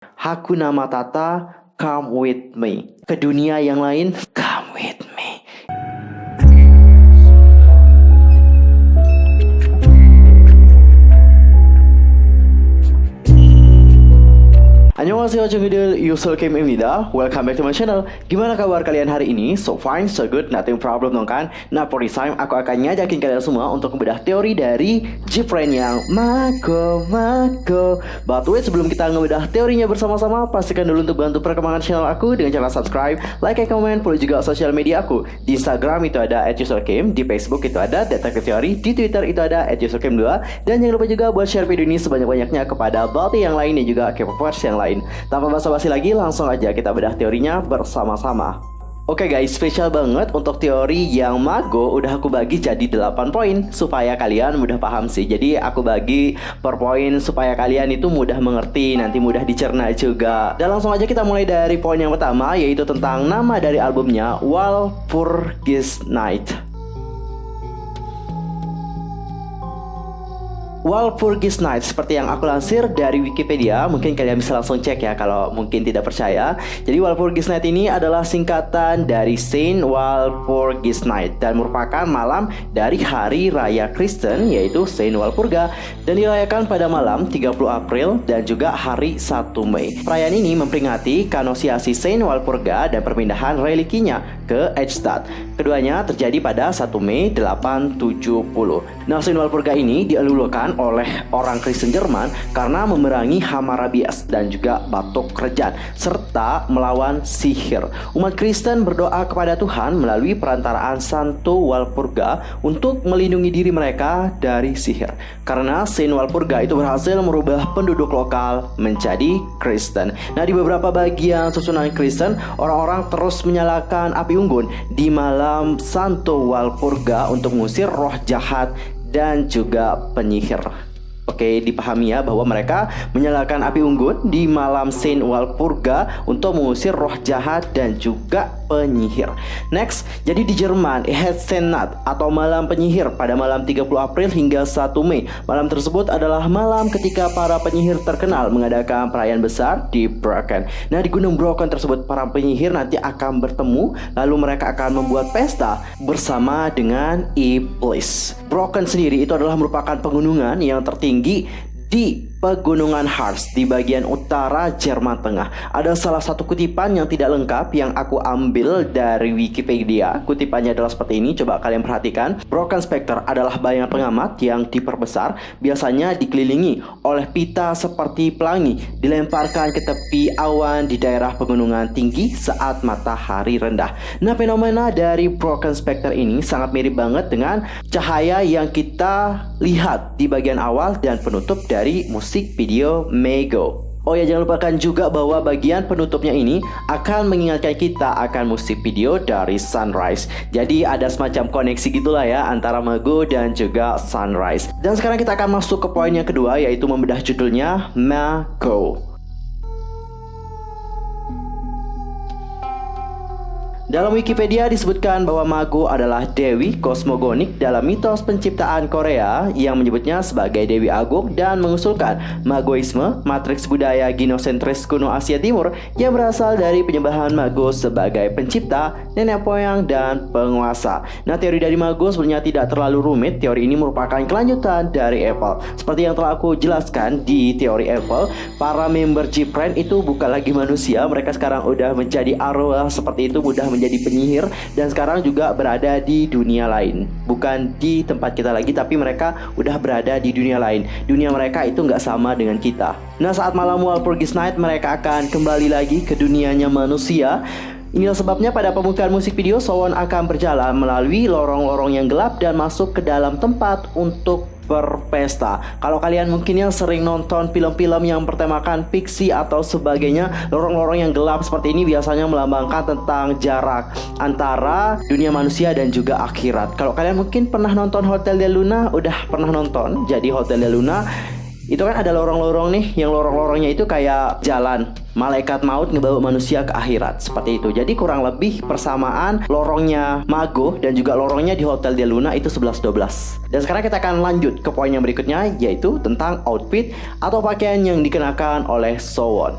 Hakuna Matata, come with me. Ke dunia yang lain, come with me. Annyeonghaseyo jungidul, Yusul Kim Imnida. Welcome back to my channel. Gimana kabar kalian hari ini? So fine, so good, nothing problem dong kan? Nah, for this time aku akan ngajakin kalian semua untuk membedah teori dari Gfriend yang Mago. But wait, sebelum kita ngebedah teorinya bersama-sama, pastikan dulu untuk bantu perkembangan channel aku dengan cara subscribe, like, and comment, follow juga sosial media aku. Di Instagram itu ada @yusulkim, di Facebook itu ada Detektif Teori, di Twitter itu ada @yusulkim2, dan jangan lupa juga buat share video ini sebanyak-banyaknya kepada Balti yang lain dan juga K-popers yang lain. Tanpa basa-basi lagi, langsung aja kita bedah teorinya bersama-sama. Oke guys, spesial banget untuk teori yang Mago udah aku bagi jadi 8 poin supaya kalian mudah paham sih. Jadi aku bagi per poin supaya kalian itu mudah mengerti, nanti mudah dicerna juga. Dan langsung aja kita mulai dari poin yang pertama, yaitu tentang nama dari albumnya, Walpurgisnacht. Walpurgisnacht, seperti yang aku lansir dari Wikipedia, mungkin kalian bisa langsung cek ya kalau mungkin tidak percaya. Jadi Walpurgisnacht ini adalah singkatan dari Saint Walpurgisnacht dan merupakan malam dari hari raya Kristen, yaitu Saint Walpurga, dan dirayakan pada malam 30 April dan juga hari 1 Mei. Perayaan ini memperingati kanoniasi Saint Walpurga dan perpindahan relikinya ke Eichstätt. Keduanya terjadi pada 1 Mei 870. Nah, Saint Walpurga ini dielulukan oleh orang Kristen Jerman karena memerangi hama rabies dan juga batuk kerajaan serta melawan sihir. Umat Kristen berdoa kepada Tuhan melalui perantaraan Santo Walpurga untuk melindungi diri mereka dari sihir. Karena Saint Walpurga itu berhasil merubah penduduk lokal menjadi Kristen. Nah, di beberapa bagian susunan Kristen, orang-orang terus menyalakan api unggun di malam Santo Walpurga untuk mengusir roh jahat dan juga penyihir. Oke, dipahami ya bahwa mereka menyalakan api unggun di malam Saint Walpurga untuk mengusir roh jahat dan juga penyihir. Next, jadi di Jerman, Hetznacht atau malam penyihir pada malam 30 April hingga 1 Mei. Malam tersebut adalah malam ketika para penyihir terkenal mengadakan perayaan besar di Brocken. Nah, di Gunung Brocken tersebut para penyihir nanti akan bertemu, lalu mereka akan membuat pesta bersama dengan iblis. Brocken sendiri itu adalah merupakan pegunungan yang tertinggi di Pegunungan Harz di bagian utara Jerman Tengah. Ada salah satu kutipan yang tidak lengkap yang aku ambil dari Wikipedia. Kutipannya adalah seperti ini, coba kalian perhatikan. Brocken Spectre adalah bayangan pengamat yang diperbesar, biasanya dikelilingi oleh pita seperti pelangi, dilemparkan ke tepi awan di daerah pegunungan tinggi saat matahari rendah. Nah, fenomena dari Brocken Spectre ini sangat mirip banget dengan cahaya yang kita lihat di bagian awal dan penutup dari musik video Mago. Oh ya, jangan lupakan juga bahwa bagian penutupnya ini akan mengingatkan kita akan musik video dari Sunrise. Jadi ada semacam koneksi gitulah ya antara Mago dan juga Sunrise. Dan sekarang kita akan masuk ke poin yang kedua, yaitu membedah judulnya Mago. Dalam Wikipedia disebutkan bahwa Mago adalah dewi kosmogonik dalam mitos penciptaan Korea yang menyebutnya sebagai Dewi Agung dan mengusulkan Magoisme, matriks budaya ginosentris kuno Asia Timur yang berasal dari penyembahan Mago sebagai pencipta, nenek moyang, dan penguasa. Nah, teori dari Mago sebenarnya tidak terlalu rumit. Teori ini merupakan kelanjutan dari Apple. Seperti yang telah aku jelaskan di teori Apple, para member Gfriend itu bukan lagi manusia. Mereka sekarang udah menjadi arwah seperti itu, mudah menjadi penyihir, dan sekarang juga berada di dunia lain. Bukan di tempat kita lagi, tapi mereka udah berada di dunia lain. Dunia mereka itu nggak sama dengan kita. Nah, saat malam Walpurgisnacht mereka akan kembali lagi ke dunianya manusia. Inilah sebabnya pada pembukaan musik video, Sowon akan berjalan melalui lorong-lorong yang gelap dan masuk ke dalam tempat untuk berpesta. Kalau kalian mungkin yang sering nonton film-film yang bertemakan fiksi atau sebagainya, lorong-lorong yang gelap seperti ini biasanya melambangkan tentang jarak antara dunia manusia dan juga akhirat. Kalau kalian mungkin pernah nonton Hotel Del Luna, udah pernah nonton. Jadi Hotel Del Luna itu kan ada lorong-lorong nih, yang lorong-lorongnya itu kayak jalan malaikat maut ngebawa manusia ke akhirat, seperti itu. Jadi kurang lebih persamaan lorongnya Mago dan juga lorongnya di Hotel Del Luna itu 11-12. Dan sekarang kita akan lanjut ke poin yang berikutnya, yaitu tentang outfit atau pakaian yang dikenakan oleh Sowon.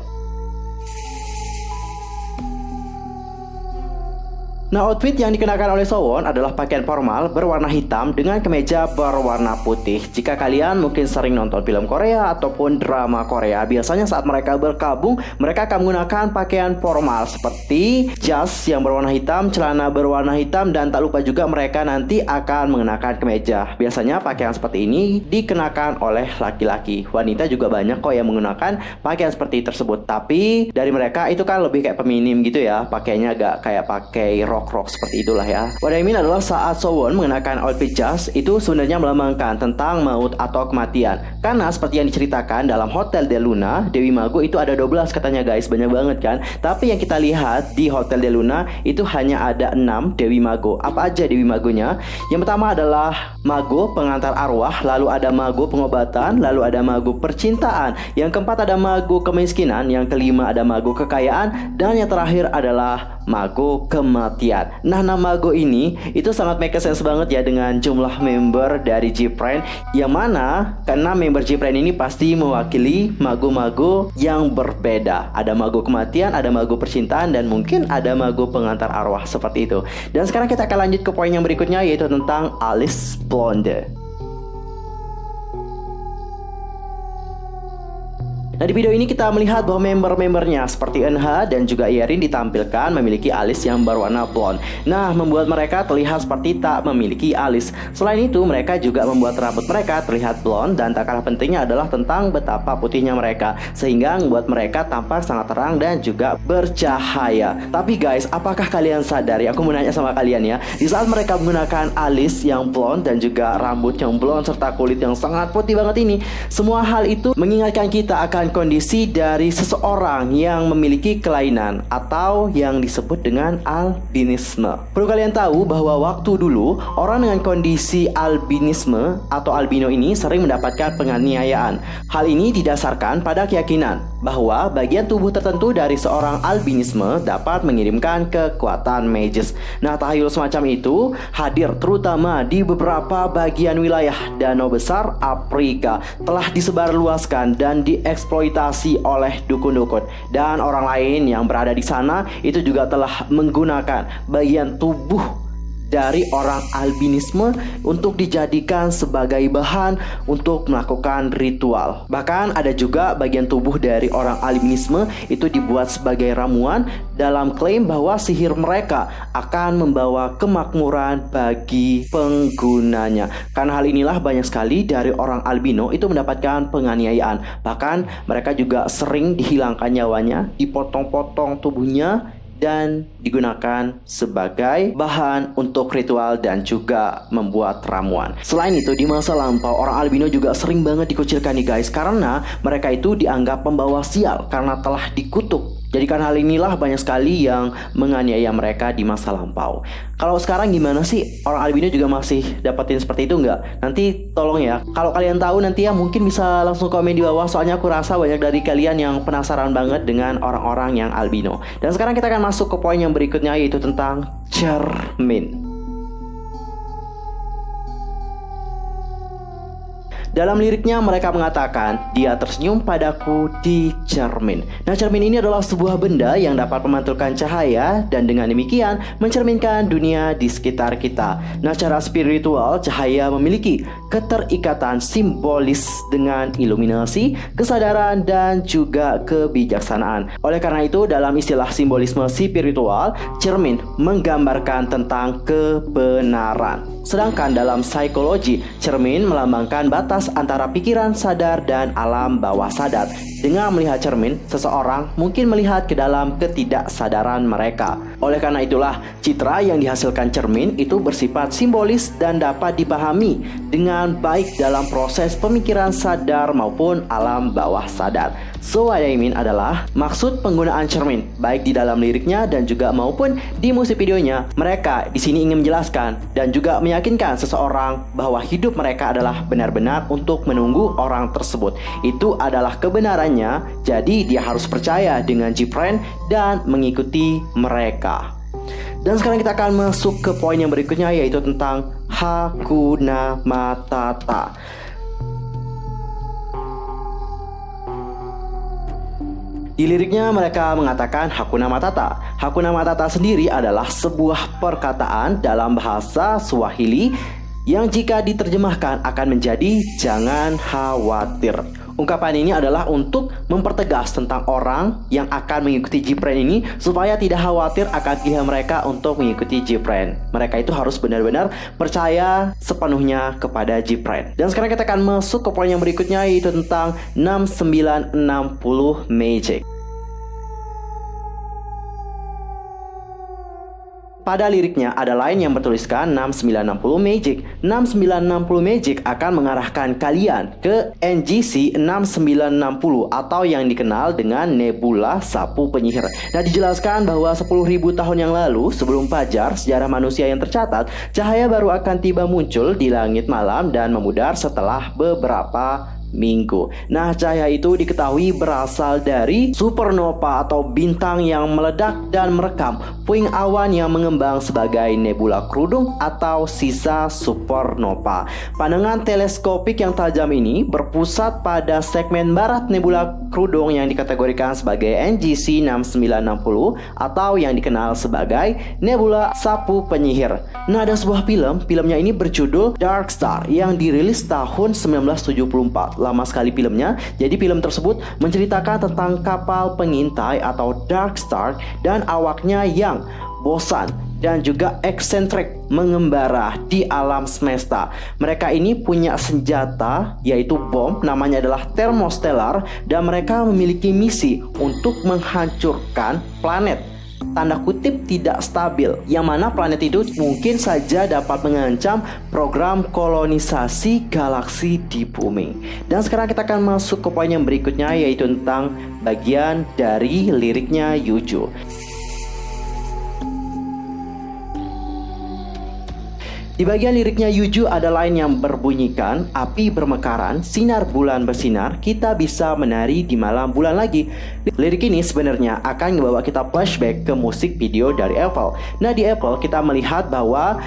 Nah, outfit yang dikenakan oleh Sowon adalah pakaian formal berwarna hitam dengan kemeja berwarna putih. Jika kalian mungkin sering nonton film Korea ataupun drama Korea, biasanya saat mereka berkabung, mereka akan menggunakan pakaian formal seperti jas yang berwarna hitam, celana berwarna hitam, dan tak lupa juga mereka nanti akan mengenakan kemeja. Biasanya pakaian seperti ini dikenakan oleh laki-laki. Wanita juga banyak kok yang menggunakan pakaian seperti tersebut. Tapi dari mereka itu kan lebih kayak feminim gitu ya, pakainya agak kayak pakai rok seperti itulah ya. What I mean adalah saat Sowon mengenakan outfit jas itu sebenarnya melambangkan tentang maut atau kematian. Karena seperti yang diceritakan dalam Hotel de Luna, Dewi Mago itu ada 12 katanya guys, banyak banget kan. Tapi yang kita lihat di Hotel de Luna itu hanya ada 6 Dewi Mago. Apa aja Dewi Magonya? Yang pertama adalah Mago pengantar arwah, lalu ada Mago pengobatan, lalu ada Mago percintaan, yang keempat ada Mago kemiskinan, yang kelima ada Mago kekayaan, dan yang terakhir adalah Mago kematian. Nah, nama Mago ini itu sangat make sense banget ya dengan jumlah member dari G-Friend, yang mana karena member G-Friend ini pasti mewakili mago-mago yang berbeda. Ada Mago kematian, ada Mago percintaan, dan mungkin ada Mago pengantar arwah seperti itu. Dan sekarang kita akan lanjut ke poin yang berikutnya, yaitu tentang Alice Blonde. Nah, di video ini kita melihat bahwa member-membernya seperti Eunha dan juga Yerin ditampilkan memiliki alis yang berwarna blonde. Nah, membuat mereka terlihat seperti tak memiliki alis. Selain itu, mereka juga membuat rambut mereka terlihat blonde, dan tak kalah pentingnya adalah tentang betapa putihnya mereka, sehingga membuat mereka tampak sangat terang dan juga bercahaya. Tapi guys, apakah kalian sadari? Aku mau nanya sama kalian ya. Di saat mereka menggunakan alis yang blonde dan juga rambut yang blonde serta kulit yang sangat putih banget ini, semua hal itu mengingatkan kita akan kondisi dari seseorang yang memiliki kelainan atau yang disebut dengan albinisme. Perlu kalian tahu bahwa waktu dulu orang dengan kondisi albinisme atau albino ini sering mendapatkan penganiayaan. Hal ini didasarkan pada keyakinan bahwa bagian tubuh tertentu dari seorang albinisme dapat mengirimkan kekuatan magis. Nah, tahayul semacam itu hadir terutama di beberapa bagian wilayah Danau Besar Afrika, telah disebarluaskan dan dieksploitasi oleh dukun-dukun, dan orang lain yang berada di sana itu juga telah menggunakan bagian tubuh dari orang albinisme untuk dijadikan sebagai bahan untuk melakukan ritual. Bahkan ada juga bagian tubuh dari orang albinisme itu dibuat sebagai ramuan dalam klaim bahwa sihir mereka akan membawa kemakmuran bagi penggunanya. Karena hal inilah banyak sekali dari orang albino itu mendapatkan penganiayaan. Bahkan mereka juga sering dihilangkan nyawanya, dipotong-potong tubuhnya, dan digunakan sebagai bahan untuk ritual dan juga membuat ramuan. Selain itu, di masa lampau orang albino juga sering banget dikucilkan nih guys, karena mereka itu dianggap pembawa sial karena telah dikutuk. Jadi karena hal inilah banyak sekali yang menganiaya mereka di masa lampau. Kalau sekarang gimana sih? Orang albino juga masih dapetin seperti itu nggak? Nanti tolong ya, kalau kalian tahu nanti ya mungkin bisa langsung komen di bawah. Soalnya aku rasa banyak dari kalian yang penasaran banget dengan orang-orang yang albino. Dan sekarang kita akan masuk ke poin yang berikutnya, yaitu tentang cermin. Dalam liriknya mereka mengatakan, dia tersenyum padaku di cermin. Nah, cermin ini adalah sebuah benda yang dapat memantulkan cahaya dan dengan demikian mencerminkan dunia di sekitar kita. Nah, secara spiritual, cahaya memiliki keterikatan simbolis dengan iluminasi, kesadaran, dan juga kebijaksanaan. Oleh karena itu, dalam istilah simbolisme spiritual, cermin menggambarkan tentang kebenaran. Sedangkan dalam psikologi, cermin melambangkan batas antara pikiran sadar dan alam bawah sadar. Dengan melihat cermin, seseorang mungkin melihat ke dalam ketidaksadaran mereka. Oleh karena itulah, citra yang dihasilkan cermin itu bersifat simbolis dan dapat dipahami dengan baik dalam proses pemikiran sadar maupun alam bawah sadar. So, what I mean adalah maksud penggunaan cermin baik di dalam liriknya dan juga maupun di musik videonya. Mereka di sini ingin menjelaskan dan juga meyakinkan seseorang bahwa hidup mereka adalah benar-benar untuk menunggu orang tersebut. Itu adalah kebenarannya, jadi dia harus percaya dengan G-Friend dan mengikuti mereka. Dan sekarang kita akan masuk ke poin yang berikutnya, yaitu tentang Hakuna Matata. Di Di liriknya mereka mengatakan Hakuna Matata. Hakuna Matata sendiri adalah sebuah perkataan dalam bahasa Swahili yang jika diterjemahkan akan menjadi jangan khawatir. Ungkapan ini adalah untuk mempertegas tentang orang yang akan mengikuti Gpren ini supaya tidak khawatir akan pilihan mereka untuk mengikuti Gpren. Mereka itu harus benar-benar percaya sepenuhnya kepada Gpren. Dan sekarang kita akan masuk ke poin yang berikutnya, yaitu tentang 6960 Magic. Pada liriknya ada line yang bertuliskan 6960 Magic. 6960 Magic akan mengarahkan kalian ke NGC 6960 atau yang dikenal dengan Nebula Sapu Penyihir. Nah, dijelaskan bahwa 10.000 tahun yang lalu sebelum fajar sejarah manusia yang tercatat, cahaya baru akan tiba muncul di langit malam dan memudar setelah beberapa minggu. Nah, cahaya itu diketahui berasal dari supernova atau bintang yang meledak dan merekam puing awan yang mengembang sebagai nebula kerudung atau sisa supernova. Pandangan teleskopik yang tajam ini berpusat pada segmen barat nebula kerudung yang dikategorikan sebagai NGC 6960 atau yang dikenal sebagai Nebula Sapu Penyihir. Nah, ada sebuah filmnya ini berjudul Dark Star yang dirilis tahun 1974. Lama sekali filmnya. Jadi film tersebut menceritakan tentang kapal pengintai atau Dark Star dan awaknya yang bosan dan juga eksentrik mengembara di alam semesta. Mereka ini punya senjata yaitu bom, namanya adalah termostellar, dan mereka memiliki misi untuk menghancurkan planet tanda kutip tidak stabil, yang mana planet itu mungkin saja dapat mengancam program kolonisasi galaksi di bumi. Dan sekarang kita akan masuk ke poin yang berikutnya, yaitu tentang bagian dari liriknya Yuju. Di bagian liriknya Yuju ada line yang berbunyikan, api bermekaran, sinar bulan bersinar, kita bisa menari di malam bulan lagi. Lirik ini sebenarnya akan membawa kita flashback ke musik video dari Apple. Nah, di Apple kita melihat bahwa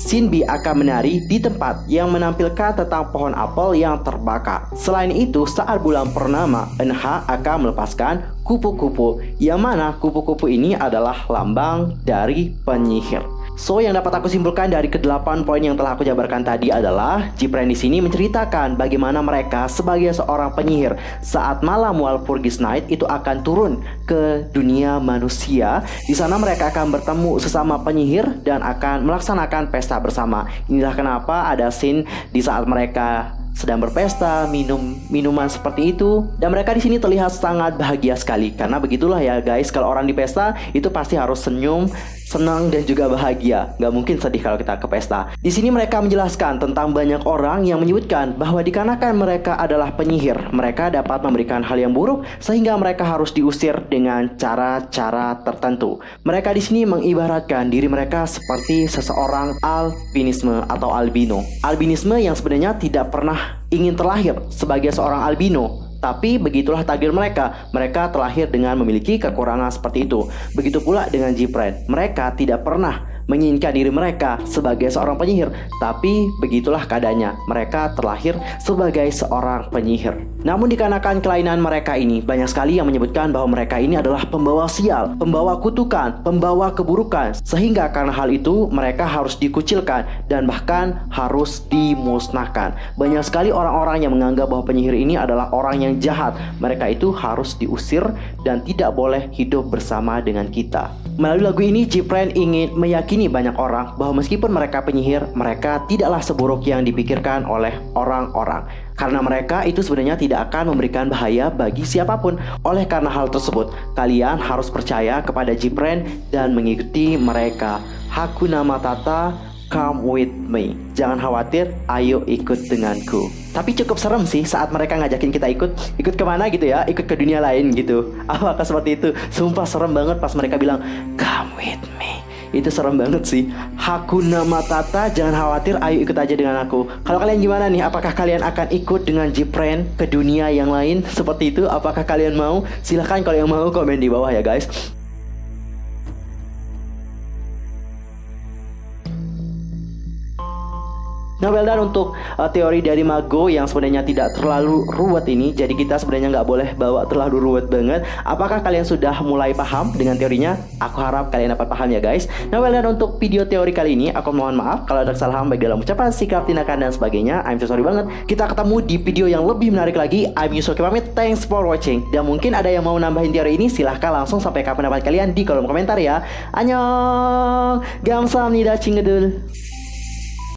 Shinbi akan menari di tempat yang menampilkan tentang pohon apel yang terbakar. Selain itu, saat bulan purnama, NH akan melepaskan kupu-kupu, yang mana kupu-kupu ini adalah lambang dari penyihir. So, yang dapat aku simpulkan dari ke-8 poin yang telah aku jabarkan tadi adalah Gpren di sini menceritakan bagaimana mereka sebagai seorang penyihir saat malam Walpurgis Night itu akan turun ke dunia manusia. Di sana mereka akan bertemu sesama penyihir dan akan melaksanakan pesta bersama. Inilah kenapa ada scene di saat mereka sedang berpesta, minum minuman seperti itu, dan mereka di sini terlihat sangat bahagia sekali. Karena begitulah ya guys, kalau orang di pesta itu pasti harus senyum, senang dan juga bahagia. Gak mungkin sedih kalau kita ke pesta. Di sini mereka menjelaskan tentang banyak orang yang menyebutkan bahwa dikarenakan mereka adalah penyihir, mereka dapat memberikan hal yang buruk sehingga mereka harus diusir dengan cara-cara tertentu. Mereka di sini mengibaratkan diri mereka seperti seseorang albinisme atau albino. Albinisme yang sebenarnya tidak pernah ingin terlahir sebagai seorang albino, tapi begitulah takdir mereka. Mereka terlahir dengan memiliki kekurangan seperti itu. Begitu pula dengan Gpren. Mereka tidak pernah menginginkan diri mereka sebagai seorang penyihir, tapi begitulah keadaannya. Mereka terlahir sebagai seorang penyihir. Namun dikarenakan kelainan mereka ini, banyak sekali yang menyebutkan bahwa mereka ini adalah pembawa sial, pembawa kutukan, pembawa keburukan. Sehingga karena hal itu mereka harus dikucilkan dan bahkan harus dimusnahkan. Banyak sekali orang-orang yang menganggap bahwa penyihir ini adalah orang yang jahat. Mereka itu harus diusir dan tidak boleh hidup bersama dengan kita. Melalui lagu ini Gpren ingin meyakini banyak orang bahwa meskipun mereka penyihir, mereka tidaklah seburuk yang dipikirkan oleh orang-orang. Karena mereka itu sebenarnya tidak akan memberikan bahaya bagi siapapun. Oleh karena hal tersebut, kalian harus percaya kepada Gpren dan mengikuti mereka. Hakuna Matata, come with me. Jangan khawatir, ayo ikut denganku. Tapi cukup serem sih saat mereka ngajakin kita ikut kemana gitu ya, ikut ke dunia lain gitu. Apakah seperti itu? Sumpah serem banget pas mereka bilang come with me. Itu serem banget sih. Hakuna Matata, jangan khawatir, ayo ikut aja dengan aku. Kalau kalian gimana nih? Apakah kalian akan ikut dengan Gpren ke dunia yang lain seperti itu? Apakah kalian mau? Silahkan kalau yang mau komen di bawah ya guys. Nah, well done untuk teori dari Mago yang sebenarnya tidak terlalu ruwet ini. Jadi kita sebenarnya nggak boleh bawa terlalu ruwet banget. Apakah kalian sudah mulai paham dengan teorinya? Aku harap kalian dapat paham ya guys. Nah, well done untuk video teori kali ini. Aku mohon maaf kalau ada kesalahan baik dalam ucapan, sikap, tindakan dan sebagainya. I'm so sorry banget. Kita ketemu di video yang lebih menarik lagi. I'm Yusoki pamit. Thanks for watching. Dan mungkin ada yang mau nambahin teori ini, silahkan langsung sampaikan pendapat kalian di kolom komentar ya. Annyeong, gamsamnida, cingedul.